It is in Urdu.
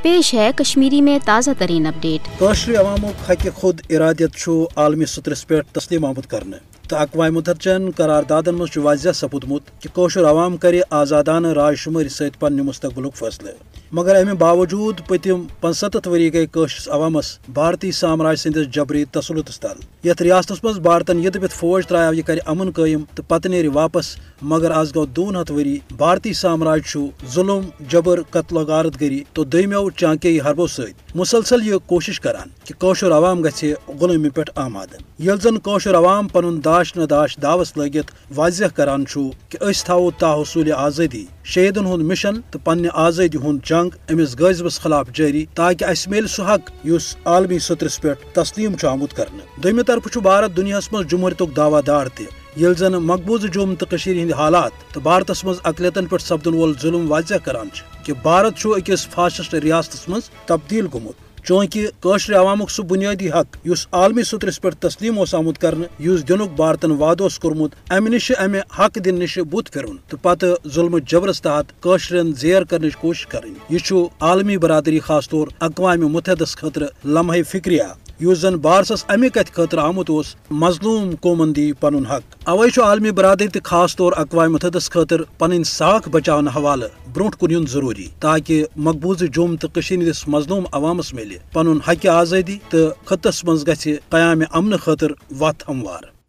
پیش ہے کشمیری میں تازہ ترین اپڈیٹ۔ کاشر عوامک حق خود ارادیت عالمی سطرس پہ تسلیم آمد کرنے تو اقوام متحدہ قراردادن مز واضح سپودمت کہ کوشر عوام کر آزادانہ رائے شماری ست پنہ مستقبل فیصلہ، مگر امہ باوجود پتم 65 وری گئی کوشرس عوامس بھارتی سامراج سندس جبری تسلطس تل۔ یتھ ریاستس مز بھارتن یہ دپت فوج ترایو یہ کر امن قائم تو پتہ نیر واپس، مگر آز گو 200 وری بھارتی سامراج ظلم جبر قتل و غارت گری تو دویمو چانکی حربو ست مسلسل یہ کوشش کران کہ کوشر عوام گژھِ غلٲمی پہ آماد، یل زن کوشر عوام پن داش نداش دعوس لگت واضح کران کہ اس تھاو تا حصول آزادی شہیدن ہند مشن تو پنہ آزادی ہند جنگ امس غٲضبس خلاف جاری، تاکہ اس میل سہ حق اس عالمی سطرس پہ تسلیم آمت کرنے۔ دویمہ طرف بھارت دنیاس مز جمہوریت دعوی دار تہ، یل زن مقبوضہ جوم تو ہند حالات تو بھارتس مز اقلیتن پہ سپدن وول ظلم واضح کران کہ بھارت اکس فاسسٹ ریاستس مز تبدیل گومت، چونکہ کاشر عوامک سہ بنیادی حق اس عالمی سطرس پہ تسلیم آمت کرنے اس دنک بھارتن وعدہ کورمت، امہ نش امہ حق دن نش بت پھرن تو پتہ ظلم جبرس تحت کاشرن زیر کرنچ کوشش کریں۔ یہ عالمی برادری خاص طور اقوام متحدہ خاطر لمحہ فکریہ یس زن بارسس امہ کت خاطر آمت اس مظلوم قومن دی پن حق۔ اوے عالمی برادری تہ خاص طور اقوام متحدہ خاطر پن ساکھ بچاؤن حوالہ برونٹ کن یون ضروری، تاکہ مقبوضہ جوم تو ہندس مظلوم عوامس ملے پن حق آزادی تو خطس مز گژھِ قیام امن خاطر وتھ ہموار۔